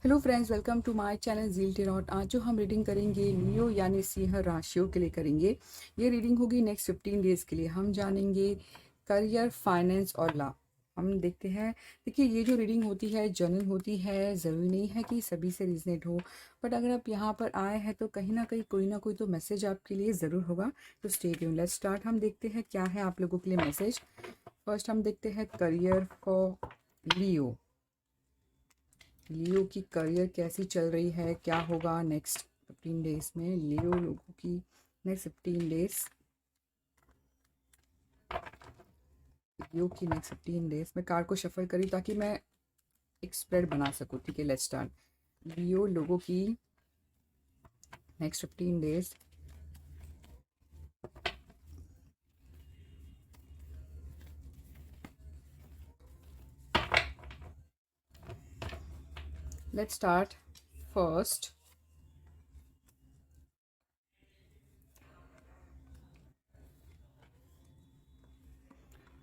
Hello friends, welcome to my channel Zeal Tarot. आज जो हम रीडिंग करेंगे लियो यानी सिंह राशियों के लिए करेंगे। ये रीडिंग होगी नेक्स्ट 15 डेज़ के लिए। हम जानेंगे करियर, फाइनेंस और लव। हम देखते हैं। देखिए, ये जो रीडिंग होती है जनरल होती है, ज़रूरी नहीं है कि सभी से रिजनेट हो, बट अगर आप यहाँ पर आए हैं तो कहीं ना कोई तो मैसेज आपके लिए ज़रूर होगा। तो स्टे ट्यून्ड, लेट्स स्टार्ट। हम देखते हैं क्या है आप लोगों के लिए मैसेज। फर्स्ट हम देखते हैं करियर फॉर लियो। लियो की करियर कैसी चल रही है, क्या होगा नेक्स्ट 15 डेज में लियो लोगों की। नेक्स्ट 15 डेज लियो की नेक्स्ट 15 डेज में कार्ड को शफल करी ताकि मैं एक स्प्रेड बना सकूं। ठीक है, लेट्स स्टार्ट। लियो लोगों की next 15 days. Let's start first.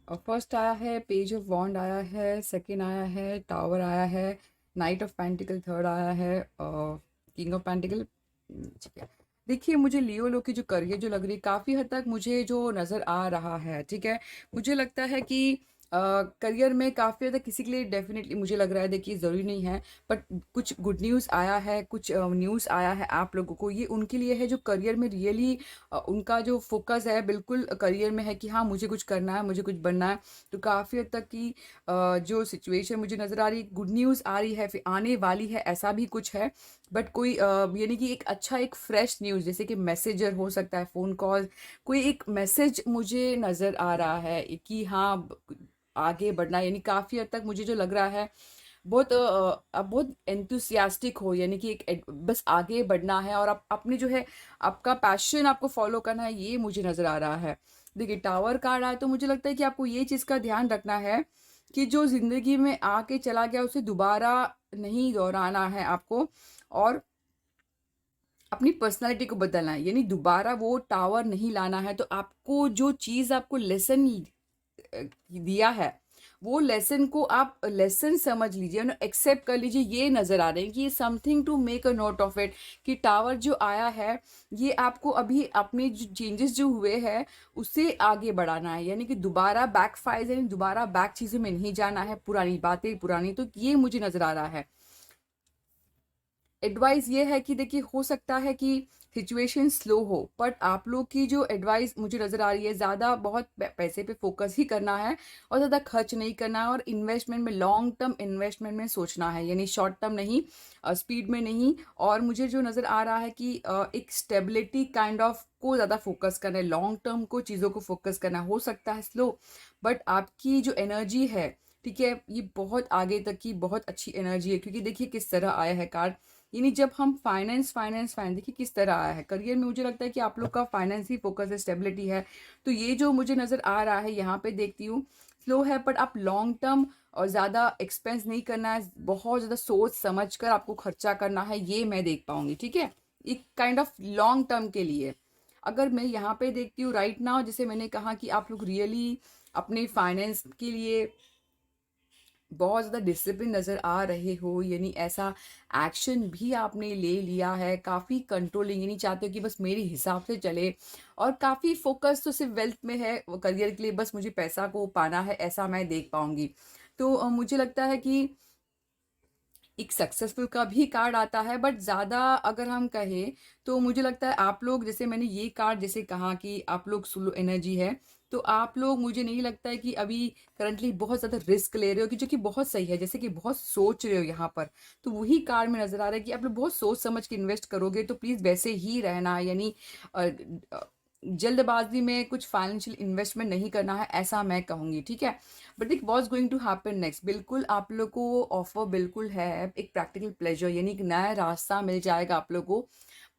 और फर्स्ट आया है पेज ऑफ वॉन्ड, आया है सेकंड, आया है टावर, आया है नाइट ऑफ पेंटिकल, थर्ड आया है किंग ऑफ पेंटिकल। ठीक है। देखिए, मुझे लियो लो की जो करियर जो लग रही है, काफ़ी हद तक मुझे जो नज़र आ रहा है, ठीक है, मुझे लगता है कि करियर में काफ़ी हद तक किसी के लिए डेफिनेटली मुझे लग रहा है, देखिए ज़रूरी नहीं है, बट कुछ गुड न्यूज़ आया है, कुछ न्यूज़ आया है आप लोगों को, ये उनके लिए है जो करियर में रियली उनका जो फोकस है बिल्कुल करियर में है कि हाँ मुझे कुछ करना है, मुझे कुछ बनना है। तो काफ़ी हद तक की जो सिचुएशन मुझे नज़र आ रही, गुड न्यूज़ आ रही है, फिर आने वाली है, ऐसा भी कुछ है। बट कोई यानी कि एक अच्छा एक फ्रेश न्यूज़, जैसे कि मैसेजर हो सकता है, फ़ोन कॉल, कोई एक मैसेज मुझे नज़र आ रहा है कि हाँ आगे बढ़ना। यानी काफ़ी हद तक मुझे जो लग रहा है बहुत आप बहुत एंथुसियास्टिक हो, यानी कि बस आगे बढ़ना है और आप अपने जो है आपका पैशन आपको फॉलो करना है, ये मुझे नज़र आ रहा है। देखिए, टावर कार्ड आया तो मुझे लगता है कि आपको ये चीज़ का ध्यान रखना है कि जो ज़िंदगी में आके चला गया उसे दोबारा नहीं दोहराना है आपको, और अपनी पर्सनालिटी को बदलना है। यानी दोबारा वो टावर नहीं लाना है। तो आपको जो चीज़ आपको लेसन दिया है, वो लेसन को आप लेसन समझ लीजिए, एक्सेप्ट कर लीजिए। ये नज़र आ रहे हैं कि ये something to make a note of it, कि टावर जो आया है ये आपको अभी अपने जो चेंजेस जो हुए हैं उसे आगे बढ़ाना है। यानी कि दोबारा बैक फाइज, यानी दोबारा बैक चीज़ों में नहीं जाना है, पुरानी बातें पुरानी। तो ये मुझे नज़र आ रहा है। एडवाइस ये है कि देखिए, हो सकता है कि सिचुएशन स्लो हो, बट आप लोग की जो एडवाइस मुझे नज़र आ रही है, ज़्यादा बहुत पैसे पे फोकस ही करना है और ज़्यादा खर्च नहीं करना है, और इन्वेस्टमेंट में लॉन्ग टर्म इन्वेस्टमेंट में सोचना है, यानी शॉर्ट टर्म नहीं, स्पीड में नहीं। और मुझे जो नज़र आ रहा है कि एक स्टेबिलिटी काइंड ऑफ को ज़्यादा फोकस करना है, लॉन्ग टर्म को चीज़ों को फोकस करना है। हो सकता है स्लो, बट आपकी जो एनर्जी है, ठीक है, ये बहुत आगे तक की बहुत अच्छी एनर्जी है। क्योंकि देखिए किस तरह आया है कार्ड, यानी जब हम फाइनेंस फाइनेंस फाइनेंस, देखिए किस तरह आया है करियर में। मुझे लगता है कि आप लोग का फाइनेंस ही फोकस है, स्टेबिलिटी है। तो ये जो मुझे नज़र आ रहा है यहाँ पे देखती हूँ, स्लो है, बट आप लॉन्ग टर्म और ज़्यादा एक्सपेंस नहीं करना है, बहुत ज़्यादा सोच समझ कर आपको खर्चा करना है, ये मैं देख पाऊंगी। ठीक है, एक काइंड ऑफ लॉन्ग टर्म के लिए। अगर मैं यहाँ पे देखती हूँ राइट नाउ, जैसे मैंने कहा कि आप लोग रियली अपने फाइनेंस के लिए बहुत ज़्यादा डिसिप्लिन नज़र आ रहे हो, यानी ऐसा एक्शन भी आपने ले लिया है, काफ़ी कंट्रोलिंग, यानी चाहते हो कि बस मेरे हिसाब से चले, और काफ़ी फोकस तो सिर्फ वेल्थ में है, करियर के लिए बस मुझे पैसा को पाना है, ऐसा मैं देख पाऊंगी। तो मुझे लगता है कि एक सक्सेसफुल का भी कार्ड आता है, बट ज़्यादा अगर हम कहें तो मुझे लगता है आप लोग, जैसे मैंने ये कार्ड जैसे कहा कि आप लोग स्लो एनर्जी है, तो आप लोग, मुझे नहीं लगता है कि अभी करंटली बहुत ज़्यादा रिस्क ले रहे हो, कि जो कि बहुत सही है, जैसे कि बहुत सोच रहे हो यहाँ पर। तो वही कार्ड में नज़र आ रहा है कि आप लोग बहुत सोच समझ के इन्वेस्ट करोगे, तो प्लीज़ वैसे ही रहना है। यानी अ, अ, जल्दबाजी में कुछ फाइनेंशियल इन्वेस्टमेंट नहीं करना है, ऐसा मैं कहूँगी। ठीक है, बट दिक was going to happen next, बिल्कुल आप लोग को ऑफर बिल्कुल है, एक प्रैक्टिकल प्लेजर, यानी एक नया रास्ता मिल जाएगा आप लोग को।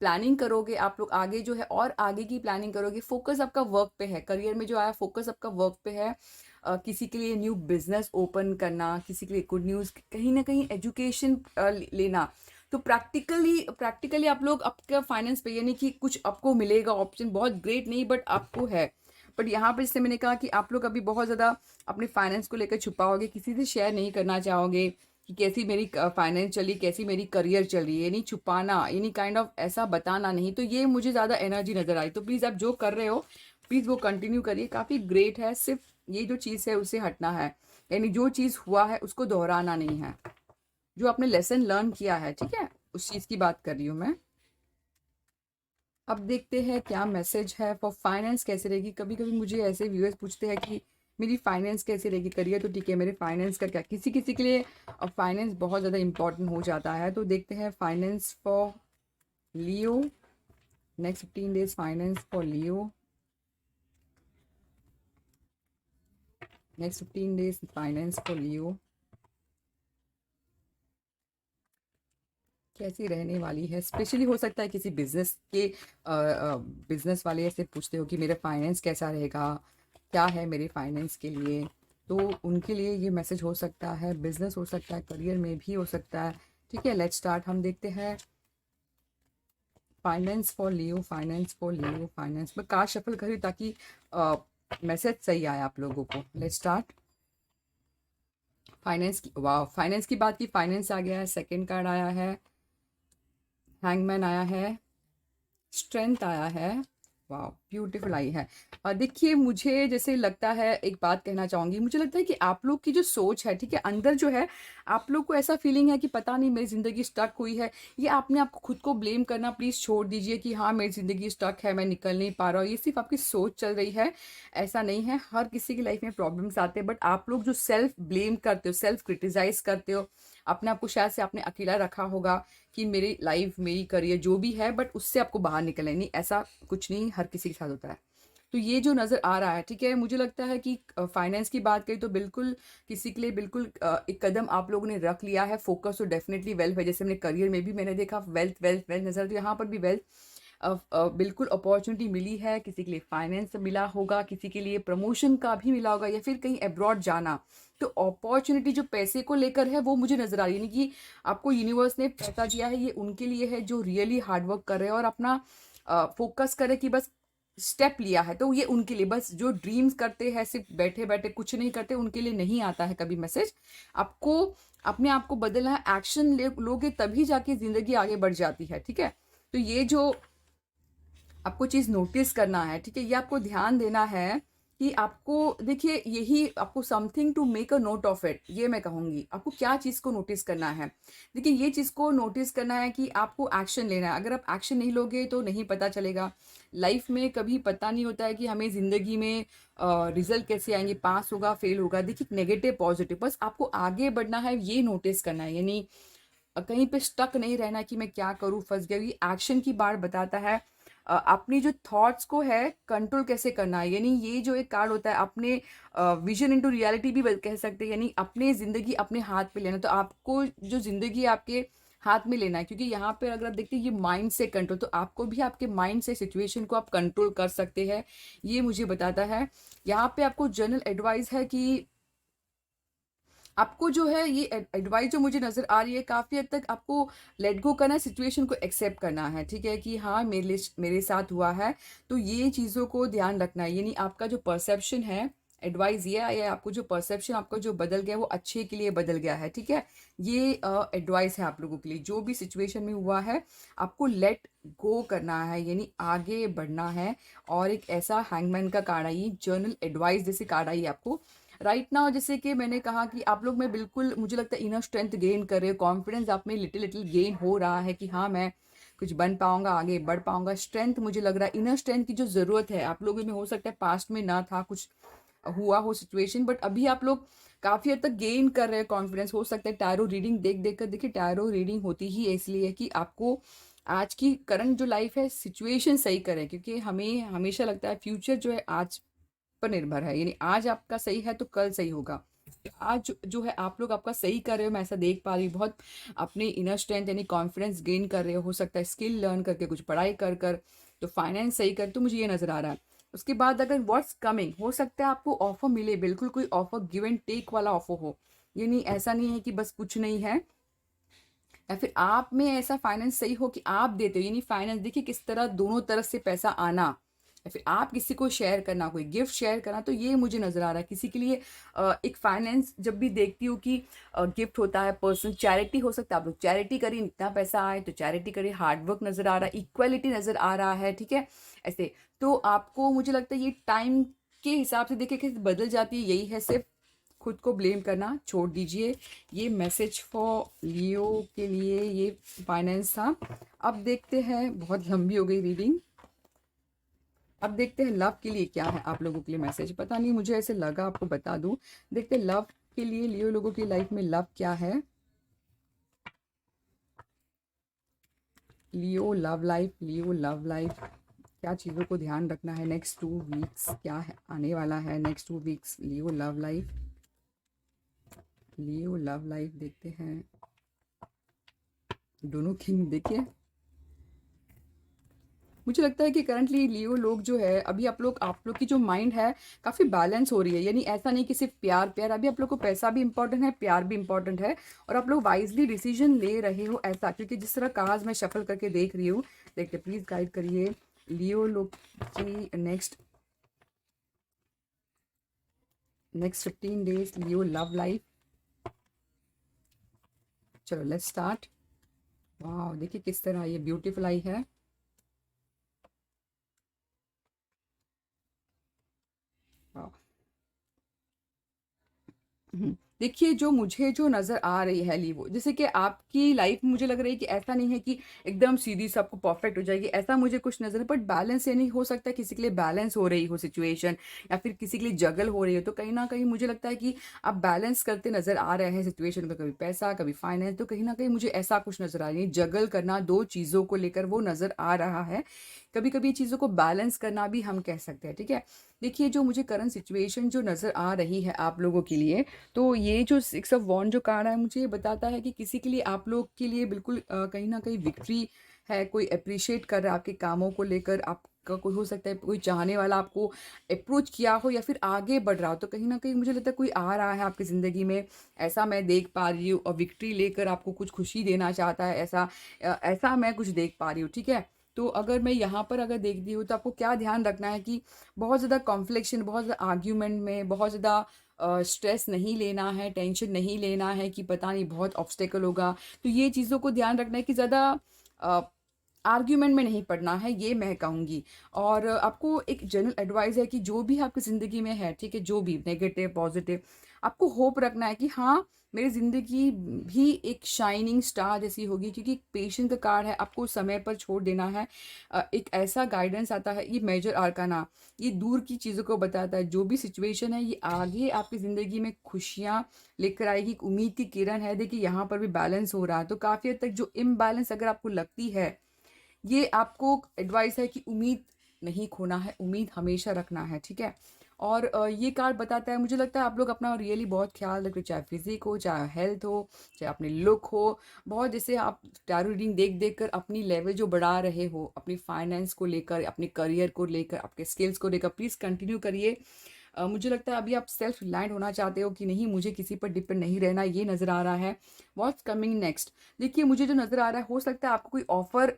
प्लानिंग करोगे आप लोग आगे जो है, और आगे की प्लानिंग करोगे। फोकस आपका वर्क पे है, करियर में जो आया फोकस आपका वर्क पे है। किसी के लिए न्यू बिजनेस ओपन करना, किसी के लिए गुड न्यूज़, कहीं ना कहीं एजुकेशन लेना। तो प्रैक्टिकली आप लोग आपका फाइनेंस पे, यानी कि कुछ आपको मिलेगा ऑप्शन, बहुत ग्रेट नहीं बट आपको है। बट यहाँ पे जैसे मैंने कहा कि आप लोग अभी बहुत ज़्यादा अपने फाइनेंस को लेकर छुपाओगे, किसी से शेयर नहीं करना चाहोगे, कि कैसी मेरी फाइनेंस चली, कैसी मेरी करियर चल रही है, यानी छुपाना, यानी काइंड ऑफ ऐसा बताना नहीं। तो ये मुझे ज़्यादा एनर्जी नज़र आई। तो प्लीज़ आप जो कर रहे हो प्लीज़ वो कंटिन्यू करिए, काफ़ी ग्रेट है। सिर्फ ये जो चीज़ है उससे हटना है, यानी जो चीज़ हुआ है उसको दोहराना नहीं है, जो आपने लेसन लर्न किया है, ठीक है, उस चीज़ की बात कर रही हूँ मैं। अब देखते हैं क्या मैसेज है फॉर फाइनेंस कैसे रहेगी। कभी कभी मुझे ऐसे व्यूअर्स पूछते हैं कि मेरी फाइनेंस कैसे रहेगी, करियर तो ठीक है, मेरे फाइनेंस का क्या। किसी किसी के लिए फाइनेंस बहुत ज़्यादा इंपॉर्टेंट हो जाता है। तो देखते हैं finance for Leo, next 15 days finance for Leo, next 15 days finance for Leo कैसी रहने वाली है। स्पेशली हो सकता है किसी बिजनेस के बिजनेस वाले ऐसे पूछते हो कि मेरा फाइनेंस कैसा रहेगा, क्या है मेरे फाइनेंस के लिए। तो उनके लिए ये मैसेज हो सकता है, बिजनेस हो सकता है, करियर में भी हो सकता है। ठीक है, लेट्स स्टार्ट। हम देखते हैं finance for Leo, finance for Leo, finance. मैं कार्ड शफल करी ताकि मैसेज सही आए आप लोगों को। Let's start. फाइनेंस की, वाह, फाइनेंस की बात की, फाइनेंस आ गया है। सेकंड कार्ड आया है, हैंगमैन आया है, स्ट्रेंथ आया है। वाह, ब्यूटीफुल आई है। और देखिए मुझे जैसे लगता है, एक बात कहना चाहूँगी, मुझे लगता है कि आप लोग की जो सोच है, ठीक है, अंदर जो है, आप लोग को ऐसा फीलिंग है कि पता नहीं मेरी ज़िंदगी स्टक हुई है। ये आपने आपको खुद को ब्लेम करना प्लीज़ छोड़ दीजिए कि हाँ मेरी ज़िंदगी स्टक है, मैं निकल नहीं पा रहा हूँ। ये सिर्फ आपकी सोच चल रही है, ऐसा नहीं है। हर किसी की लाइफ में प्रॉब्लम्स आते हैं, बट आप लोग जो सेल्फ ब्लेम करते हो, सेल्फ क्रिटिसाइज करते हो, अपने आप को शायद से आपने अकेला रखा होगा कि मेरी लाइफ, मेरी करियर जो भी है, बट उससे आपको बाहर निकलना है। नहीं, ऐसा कुछ नहीं, हर किसी के साथ होता है। तो ये जो नज़र आ रहा है, ठीक है, मुझे लगता है कि फाइनेंस की बात करें तो बिल्कुल किसी के लिए बिल्कुल एक कदम आप लोगों ने रख लिया है। फोकस तो डेफिनेटली वेल्थ है, जैसे मैंने करियर में भी मैंने देखा वेल्थ वेल्थ वेल्थ नज़र, तो यहाँ पर भी वेल्थ बिल्कुल अपॉर्चुनिटी मिली है। किसी के लिए फाइनेंस मिला होगा, किसी के लिए प्रमोशन का भी मिला होगा, या फिर कहीं अब्रॉड जाना। तो अपॉर्चुनिटी जो पैसे को लेकर है वो मुझे नज़र आ रही है, यानी कि आपको यूनिवर्स ने पैसा दिया है, ये उनके लिए है जो रियली हार्डवर्क कर रहे हैं और अपना फोकस करे कि बस स्टेप लिया है। तो ये उनके लिए, बस जो ड्रीम्स करते हैं सिर्फ बैठे बैठे कुछ नहीं करते, उनके लिए नहीं आता है कभी मैसेज। आपको अपने आप को बदलना है, एक्शन ले लोगे तभी जाके ज़िंदगी आगे बढ़ जाती है, ठीक है। तो ये जो आपको चीज़ नोटिस करना है, ठीक है, ये आपको ध्यान देना है कि आपको, देखिए, यही आपको something to make a note of it, ये मैं कहूँगी। आपको क्या चीज़ को नोटिस करना है, देखिए ये चीज़ को नोटिस करना है कि आपको एक्शन लेना है। अगर आप एक्शन नहीं लोगे तो नहीं पता चलेगा। लाइफ में कभी पता नहीं होता है कि हमें ज़िंदगी में रिजल्ट कैसे आएंगे, पास होगा, फेल होगा। देखिए नेगेटिव पॉजिटिव, बस आपको आगे बढ़ना है, ये नोटिस करना है, यानी कहीं पे स्टक नहीं रहना कि मैं क्या करूँ, फंस गया। ये एक्शन की बात बताता है। अपनी जो थॉट्स को है कंट्रोल कैसे करना है, यानी ये जो एक कार्ड होता है, अपने विजन इनटू रियलिटी भी कह सकते हैं, यानी अपने ज़िंदगी अपने हाथ पे लेना। तो आपको जो ज़िंदगी आपके हाथ में लेना है, क्योंकि यहाँ पे अगर आप देखते हैं ये माइंड से कंट्रोल, तो आपको भी आपके माइंड से सिचुएशन को आप कंट्रोल कर सकते हैं, ये मुझे बताता है। यहाँ पे आपको जनरल एडवाइस है कि आपको जो है ये एडवाइस जो मुझे नज़र आ रही है, काफ़ी हद तक आपको लेट गो करना है, सिचुएशन को एक्सेप्ट करना है, ठीक है, कि हाँ मेरे साथ हुआ है। तो ये चीज़ों को ध्यान रखना है, यानी आपका जो परसेप्शन है, एडवाइस ये है, आपको जो परसेप्शन आपका जो बदल गया वो अच्छे के लिए बदल गया है, ठीक है। ये एडवाइस है आप लोगों के लिए, जो भी सिचुएशन में हुआ है आपको लेट गो करना है, यानी आगे बढ़ना है। और एक ऐसा हैंगमैन का कार्ड आई, जर्नल एडवाइस जैसी कार्ड आई आपको राइट नाउ। जैसे कि मैंने कहा कि आप लोग में बिल्कुल मुझे लगता है इनर स्ट्रेंथ गेन कर रहे हो, कॉन्फिडेंस आप में लिटिल लिटिल गेन हो रहा है कि हाँ मैं कुछ बन पाऊंगा, आगे बढ़ पाऊंगा। स्ट्रेंथ मुझे लग रहा है, इनर स्ट्रेंथ की जो ज़रूरत है आप लोगों में, हो सकता है पास्ट में ना था, कुछ हुआ हो सिचुएशन, बट अभी आप लोग काफ़ी हद तक गेन कर रहे हैं कॉन्फिडेंस। हो सकता है टैरो रीडिंग देख देख कर, देखिए टैरो रीडिंग होती ही इसलिए है कि आपको आज की करंट जो लाइफ है सिचुएशन सही करें, क्योंकि हमें हमेशा लगता है फ्यूचर जो है आज पर निर्भर है, यानी आज आपका सही है तो कल सही होगा। तो आज जो है आप लोग आपका सही कर रहे हो, मैं ऐसा देख पा रही हूँ। बहुत अपने इनर स्ट्रेंथ यानी कॉन्फिडेंस गेन कर रहे हो सकता है स्किल लर्न करके, कुछ पढ़ाई कर कर, तो फाइनेंस सही कर, तो मुझे ये नज़र आ रहा है। उसके बाद अगर व्हाट्स कमिंग, हो सकता है आपको ऑफर मिले, बिल्कुल कोई ऑफर गिव एंड टेक वाला ऑफर हो, यानी ऐसा नहीं है कि बस कुछ नहीं है, या फिर आप में ऐसा फाइनेंस सही हो कि आप देते हो, यानी फाइनेंस देखिए किस तरह दोनों तरफ से पैसा आना, या फिर आप किसी को शेयर करना, कोई गिफ्ट शेयर करना, तो ये मुझे नज़र आ रहा है किसी के लिए। एक फाइनेंस जब भी देखती हूँ कि गिफ्ट होता है, पर्सनल चैरिटी हो सकता है, आप लोग चैरिटी करिए, इतना पैसा आए तो चैरिटी करिए, हार्ड वर्क नज़र आ रहा है, इक्वलिटी नज़र आ रहा है, ठीक है, ऐसे। तो आपको मुझे लगता है ये टाइम के हिसाब से देखिए कैसे बदल जाती है, यही है, सिर्फ खुद को ब्लेम करना छोड़ दीजिए। ये मैसेज फॉर लियो के लिए ये फाइनेंस था। अब देखते हैं, बहुत लंबी हो गई रीडिंग, अब देखते हैं लव के लिए क्या है आप लोगों के लिए मैसेज। पता नहीं, मुझे ऐसे लगा आपको बता दूं। देखते हैं लव के लिए लियो लोगों की लाइफ में लव क्या है। लियो लव लाइफ, लियो लव लाइफ, क्या चीज़ों को ध्यान रखना है नेक्स्ट 2 वीक्स, क्या है आने वाला है नेक्स्ट 2 वीक्स। लियो लव लाइफ, लियो लव लाइफ देखते हैं। दोनों किंग देखिए, मुझे लगता है कि करंटली लियो लोग जो है, अभी आप लोग की जो माइंड है काफ़ी बैलेंस हो रही है, यानी ऐसा नहीं कि सिर्फ प्यार प्यार, अभी आप लोग को पैसा भी इंपॉर्टेंट है, प्यार भी इंपॉर्टेंट है, और आप लोग वाइजली डिसीजन ले रहे हो ऐसा, क्योंकि जिस तरह कार्ड्स मैं शफल करके देख रही हूँ। देखते प्लीज गाइड करिए लियो लोग की नेक्स्ट 15 डेज लियो लव लाइफ। चलो लेट्स स्टार्ट। वाह, देखिए किस तरह ये ब्यूटीफुल आई है। वाह। देखिए जो मुझे जो नज़र आ रही है लीवो, जैसे कि आपकी लाइफ में मुझे लग रही है कि ऐसा नहीं है कि एकदम सीधी सबको परफेक्ट हो जाएगी, ऐसा मुझे कुछ नज़र, बट बैलेंस ये नहीं हो सकता किसी के लिए बैलेंस हो रही हो सिचुएशन, या फिर किसी के लिए जगल हो रही हो, तो कहीं ना कहीं मुझे लगता है कि आप बैलेंस करते नज़र आ रहे हैं सिचुएशन का, कभी पैसा कभी फाइनेंस, तो कहीं ना कहीं मुझे ऐसा कुछ नज़र आ रही है, जगल करना दो चीज़ों को लेकर वो नज़र आ रहा है। कभी कभी चीज़ों को बैलेंस करना भी हम कह सकते हैं, ठीक है। देखिए जो मुझे करंट सिचुएशन जो नज़र आ रही है आप लोगों के लिए, तो ये जो 6 ऑफ वॉन्ड जो कार्ड है, मुझे ये बताता है कि किसी के लिए, आप लोग के लिए बिल्कुल कहीं ना कहीं विक्ट्री है, कोई अप्रिशिएट कर रहा है आपके कामों को लेकर, आपका कोई हो सकता है कोई चाहने वाला आपको अप्रोच किया हो या फिर आगे बढ़ रहा हो, तो कहीं ना कहीं मुझे लगता है कोई आ रहा है आपकी ज़िंदगी में, ऐसा मैं देख पा रही हूँ, और विक्ट्री लेकर आपको कुछ खुशी देना चाहता है, ऐसा ऐसा मैं कुछ देख पा रही हूँ, ठीक है। तो अगर मैं यहाँ पर अगर देखती हूँ, तो आपको क्या ध्यान रखना है कि बहुत ज़्यादा कॉन्फ्लिक्शन, बहुत ज़्यादा आर्ग्यूमेंट में, बहुत ज़्यादा स्ट्रेस नहीं लेना है, टेंशन नहीं लेना है कि पता नहीं बहुत ऑब्स्टेकल होगा, तो ये चीज़ों को ध्यान रखना है कि ज़्यादा आर्ग्यूमेंट में नहीं पड़ना है, ये मैं कहूँगी। और आपको एक जनरल एडवाइस है कि जो भी आपकी ज़िंदगी में है, ठीक है, जो भी नेगेटिव पॉजिटिव, आपको होप रखना है कि हाँ, मेरी ज़िंदगी भी एक शाइनिंग स्टार जैसी होगी, क्योंकि पेशेंस का कार्ड है, आपको समय पर छोड़ देना है। एक ऐसा गाइडेंस आता है, ये मेजर आर्काना, ये दूर की चीज़ों को बताता है, जो भी सिचुएशन है ये आगे आपकी ज़िंदगी में खुशियाँ लेकर आएगी, एक उम्मीद की किरण है। देखिए यहाँ पर भी बैलेंस हो रहा है, तो काफ़ी हद तक जो इम्बैलेंस अगर आपको लगती है, ये आपको एडवाइस है कि उम्मीद नहीं खोना है, उम्मीद हमेशा रखना है, ठीक है। और ये कार्ड बताता है, मुझे लगता है आप लोग अपना रियली बहुत ख्याल रखो, चाहे फिजिक हो, चाहे हेल्थ हो, चाहे अपने लुक हो, बहुत, जैसे आप टैरो रीडिंग देख देख कर अपनी लेवल जो बढ़ा रहे हो, अपनी फाइनेंस को लेकर, अपने करियर को लेकर, आपके स्किल्स को लेकर, प्लीज़ कंटिन्यू करिए। मुझे लगता है अभी आप सेल्फ रिलायंट होना चाहते हो कि नहीं, मुझे किसी पर डिपेंड नहीं रहना, ये नज़र आ रहा है। व्हाट्स कमिंग नेक्स्ट, देखिए मुझे जो नज़र आ रहा है, हो सकता है आपको कोई ऑफर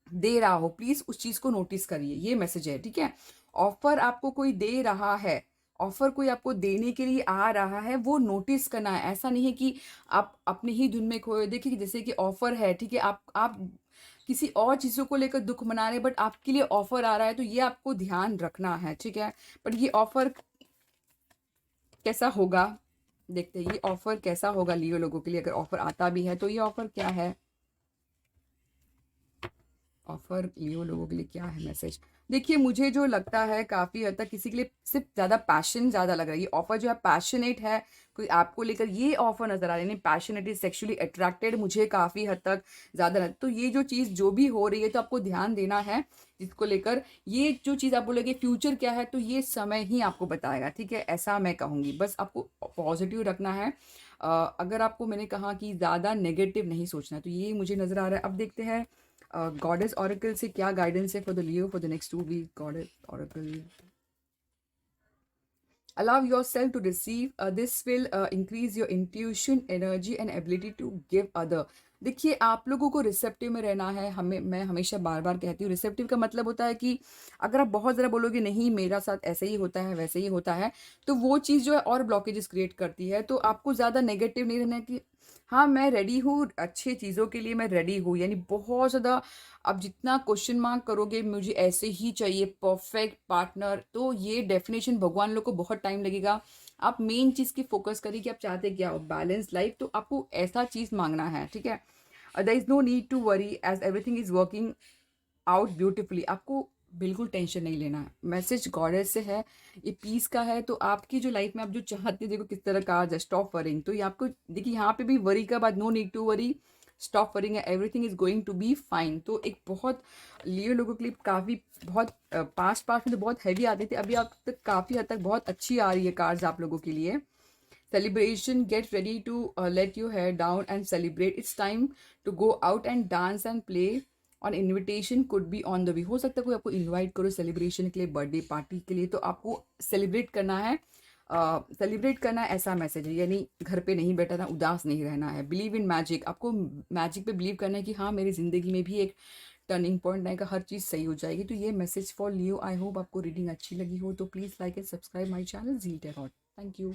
दे रहा हो, प्लीज उस चीज को नोटिस करिए, ये मैसेज है, ठीक है। ऑफर आपको कोई दे रहा है, ऑफर कोई आपको देने के लिए आ रहा है, वो नोटिस करना है, ऐसा नहीं है कि आप अपनी ही धुन में खोए। देखिए जैसे कि ऑफर है, ठीक है, आप किसी और चीज़ों को लेकर दुख मना रहे, बट आपके लिए ऑफर आ रहा है, तो ये आपको ध्यान रखना है, ठीक है। बट ये ऑफर कैसा होगा, देखते हैं ये ऑफर कैसा होगा लियो लोगों के लिए, अगर ऑफर आता भी है तो ये ऑफर क्या है। ऑफर लियो लोगों के लिए क्या है मैसेज। देखिए मुझे जो लगता है काफ़ी हद तक किसी के लिए सिर्फ ज़्यादा पैशन ज़्यादा लग रहा है, ये ऑफर जो है पैशनेट है, कोई आपको लेकर ये ऑफर नज़र आ रही है, पैशनेट इज सेक्सुअली अट्रैक्टेड, मुझे काफ़ी हद तक ज़्यादा, तो ये जो चीज़ जो भी हो रही है, तो आपको ध्यान देना है जिसको लेकर, ये जो चीज़ आप बोलोगे फ्यूचर क्या है, तो ये समय ही आपको बताएगा, ठीक है, ऐसा मैं कहूँगी। बस आपको पॉजिटिव रखना है। अगर आपको मैंने कहा कि ज़्यादा नेगेटिव नहीं सोचना, तो ये मुझे नज़र आ रहा है। अब देखते हैं गॉडेस ऑरेकल से क्या गाइडेंस है for the Leo for the next 2 week. Goddess oracle, allow yourself to receive, this will increase your intuition, energy and ability to give other। देखिए, आप लोगों को रिसेप्टिव में रहना है। हमें मैं हमेशा बार-बार कहती हूँ, रिसेप्टिव का मतलब होता है कि अगर आप बहुत ज़्यादा बोलोगे नहीं मेरा साथ ऐसे ही होता है, वैसे ही होता है, तो वो चीज़ जो है और ब्लॉकेजेस क्रिएट करती है। तो आपको ज़्यादा नेगेटिव नहीं रहना है कि हाँ, मैं रेडी हूँ, अच्छी चीज़ों के लिए मैं रेडी हूँ। यानी बहुत ज़्यादा आप जितना क्वेश्चन मार्क करोगे मुझे ऐसे ही चाहिए परफेक्ट पार्टनर, तो ये डेफिनेशन भगवान लोग को बहुत टाइम लगेगा। आप मेन चीज़ की फोकस करिए कि आप चाहते क्या हो, बैलेंस लाइफ, तो आपको ऐसा चीज़ माँगना है, ठीक है? There is no need to worry as everything is working out beautifully. आपको बिल्कुल टेंशन नहीं लेना है। मैसेज गॉडेस से है, ये पीस का है, तो आपकी जो लाइफ में आप जो चाहते हैं, देखो किस तरह का आज है, स्टॉप वरिंग। तो ये आपको देखिए यहाँ पे भी वरी का बाद, no need to worry, stop worrying है, everything is going to be fine. तो एक बहुत लियो लोगों के लिए काफ़ी बहुत पास्ट पास्ट में तो बहुत हैवी आती थी, अभी आप तक काफ़ी हद तक बहुत अच्छी आ रही है कार्ड्स आप लोगों के लिए। Celebration, get ready to let your hair down and celebrate. It's time to go out and dance and play. On invitation could be on the way. हो सकता है कोई आपको इनवाइट करो सेलिब्रेशन के लिए, बर्थडे पार्टी के लिए, तो आपको सेलिब्रेट करना है। सेलिब्रेट करना है, ऐसा मैसेज है। यानी घर पे नहीं बैठना, उदास नहीं रहना है। बिलीव इन मैजिक, आपको मैजिक पे बिलीव करना है कि हाँ मेरी ज़िंदगी में भी एक टर्निंग पॉइंट आएगा, हर चीज़ सही हो जाएगी। तो ये message for Leo. I hope आपको रीडिंग अच्छी लगी हो, तो please like and subscribe my channel Zee Tarot. Thank you.